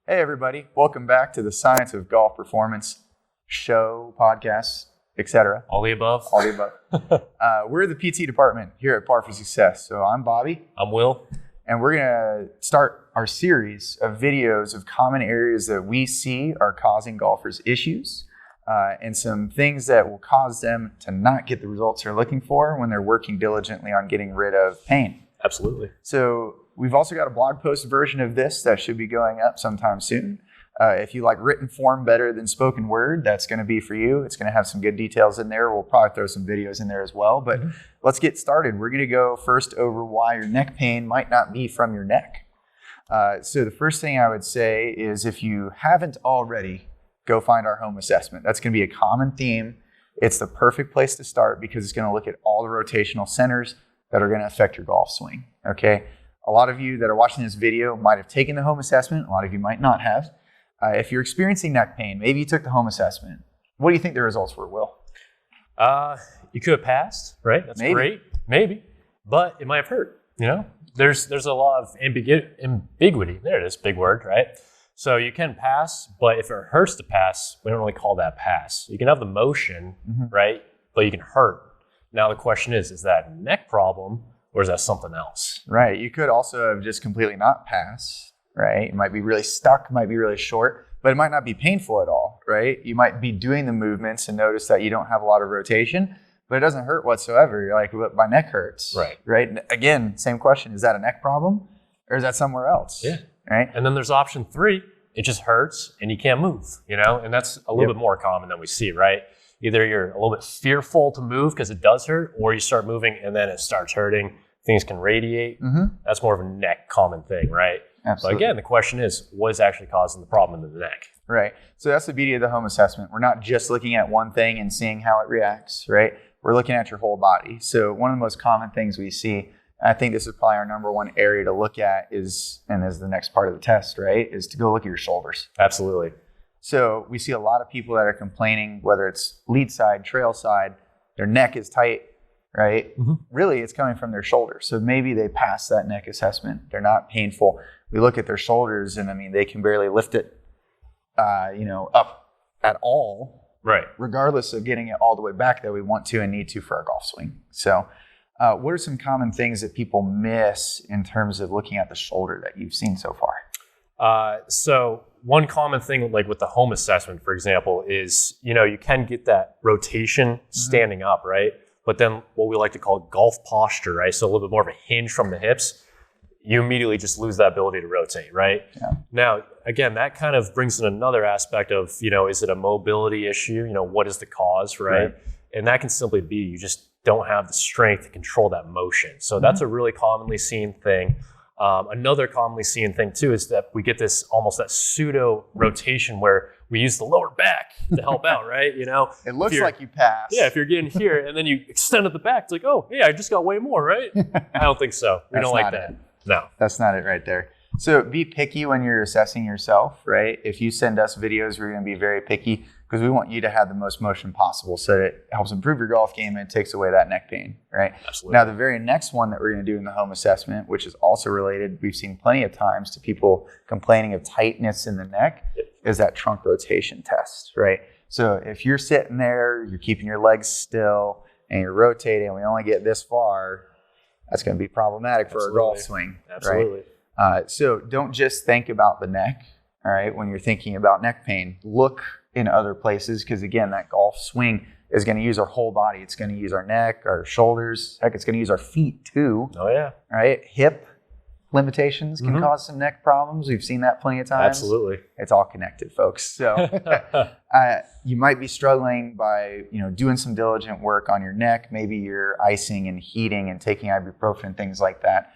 Hey everybody, welcome back to the Science of Golf Performance show, podcast, etc. All the above? All the above. We're the PT department here at Par for Success. So I'm Bobby. I'm Will. And we're going to start our series of videos of common areas that we see are causing golfers issues and some things that will cause them to not get the results they're looking for when they're working diligently on getting rid of pain. Absolutely. So we've also got a blog post version of this that should be going up sometime soon. If you like written form better than spoken word, that's going to be for you. It's going to have some good details in there. We'll probably throw some videos in there as well. But let's get started. We're going to go first over why your neck pain might not be from your neck. So the first thing I would say is if you haven't already, go find our home assessment. That's going to be a common theme. It's the perfect place to start because it's going to look at all the rotational centers that are going to affect your golf swing. Okay. A lot of you that are watching this video might have taken the home assessment. A lot of you might not have. If you're experiencing neck pain, maybe you took the home assessment. What do you think the results were, Will? You could have passed, right? That's great. Maybe. But it might have hurt, you know? There's a lot of ambiguity. There it is, big word, right? So you can pass, but if it hurts to pass, we don't really call that pass. You can have the motion, right? But you can hurt. Now the question is that a neck problem or is that something else? Right. You could also have just completely not passed, right? It might be really stuck, might be really short, but it might not be painful at all, right? You might be doing the movements and notice that you don't have a lot of rotation, but it doesn't hurt whatsoever. You're like, but my neck hurts, right? Again, same question. Is that a neck problem or is that somewhere else? Yeah. Right. And then there's option 3. It just hurts and you can't move, you know? And that's a little bit more common than we see, right? Either you're a little bit fearful to move because it does hurt, or you start moving and then it starts hurting. Things can radiate. That's more of a neck common thing, right? Absolutely. But again, the question is, what is actually causing the problem in the neck? Right. So that's the beauty of the home assessment. We're not just looking at one thing and seeing how it reacts, right? We're looking at your whole body. So one of the most common things we see, I think this is probably our number one area to look at is the next part of the test, right? Is to go look at your shoulders. Absolutely. So we see a lot of people that are complaining, whether it's lead side, trail side, their neck is tight, right? Really, it's coming from their shoulders. So maybe they pass that neck assessment. They're not painful. We look at their shoulders and I mean, they can barely lift it, up at all. Right. Regardless of getting it all the way back that we want to and need to for our golf swing. So what are some common things that people miss in terms of looking at the shoulder that you've seen so far? So one common thing, like with the home assessment, for example, is, you can get that rotation standing up, right? But then what we like to call golf posture, right? So a little bit more of a hinge from the hips, you immediately just lose that ability to rotate, right? Yeah. Now, again, that kind of brings in another aspect of, is it a mobility issue? What is the cause, right? And that can simply be, you just don't have the strength to control that motion. So that's a really commonly seen thing. Another commonly seen thing too is that we get this almost that pseudo rotation where we use the lower back to help out, right? It looks like you passed. Yeah, if you're getting here and then you extend at the back, it's like, oh, yeah, I just got way more, right? I don't think so. We don't like that. No. That's not it right there. So be picky when you're assessing yourself, right? If you send us videos, we're going to be very picky because we want you to have the most motion possible so that it helps improve your golf game and it takes away that neck pain, right? Absolutely. Now, the very next one that we're going to do in the home assessment, which is also related, we've seen plenty of times to people complaining of tightness in the neck, is that trunk rotation test, right? So if you're sitting there, you're keeping your legs still and you're rotating, and we only get this far, that's going to be problematic for a golf swing. Absolutely. Right? So don't just think about the neck, all right, when you're thinking about neck pain. Look in other places because, again, that golf swing is going to use our whole body. It's going to use our neck, our shoulders. Heck, it's going to use our feet too. Oh, yeah. All right? Hip limitations can cause some neck problems. We've seen that plenty of times. Absolutely. It's all connected, folks. So you might be struggling by, doing some diligent work on your neck. Maybe you're icing and heating and taking ibuprofen, things like that.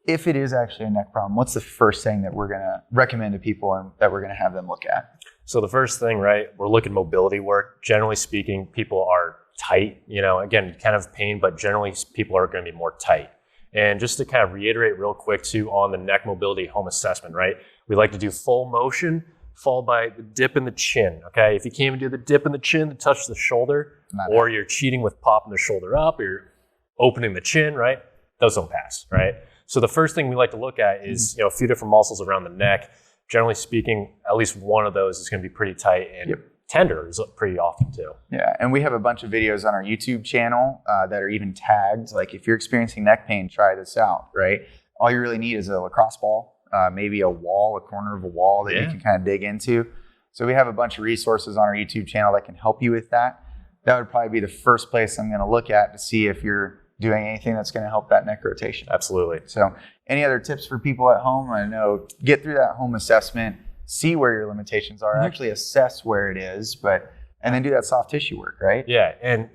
If it is actually a neck problem, what's the first thing that we're going to recommend to people and that we're going to have them look at? So the first thing, right, we're looking at mobility work. Generally speaking, people are tight. Again, you kind of pain, but generally people are going to be more tight. And just to kind of reiterate real quick too on the neck mobility home assessment, right? We like to do full motion followed by the dip in the chin, okay? If you can't even do the dip in the chin to touch the shoulder, or you're cheating with popping the shoulder up, or you're opening the chin, right? Those don't pass, right? So the first thing we like to look at is, a few different muscles around the neck. generally speaking, at least one of those is going to be pretty tight and tender is pretty often too. Yeah, and we have a bunch of videos on our YouTube channel that are even tagged. Like if you're experiencing neck pain, try this out, right? All you really need is a lacrosse ball, maybe a wall, a corner of a wall that you can kind of dig into. So we have a bunch of resources on our YouTube channel that can help you with that. That would probably be the first place I'm going to look at to see if you're doing anything that's going to help that neck rotation. Absolutely. So any other tips for people at home? I know, get through that home assessment, see where your limitations are, actually assess where it is, and then do that soft tissue work, right? Yeah, and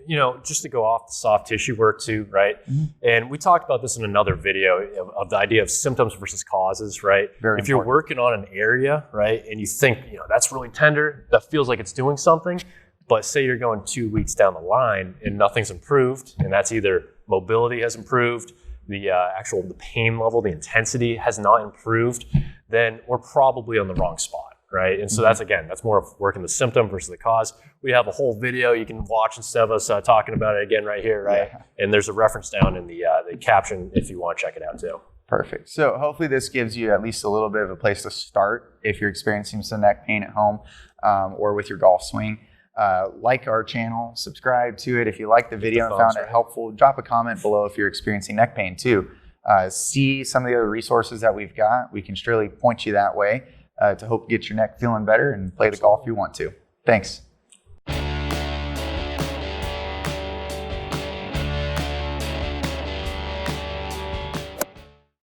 just to go off the soft tissue work too, right? And we talked about this in another video of the idea of symptoms versus causes, right? Very if you're working on an area, right, and you think, that's really tender, that feels like it's doing something, but say you're going 2 weeks down the line and nothing's improved, and that's either mobility has improved, the pain level, the intensity has not improved, then we're probably on the wrong spot, right? And so that's more of working the symptom versus the cause. We have a whole video you can watch instead of us talking about it again right here, right? Yeah. And there's a reference down in the caption if you want to check it out too. Perfect. So hopefully this gives you at least a little bit of a place to start if you're experiencing some neck pain at home or with your golf swing. Like our channel, subscribe to it. If you like the video and found it helpful, drop a comment below if you're experiencing neck pain too. See some of the other resources that we've got. We can surely point you that way to hope get your neck feeling better and play the golf you want to. Thanks.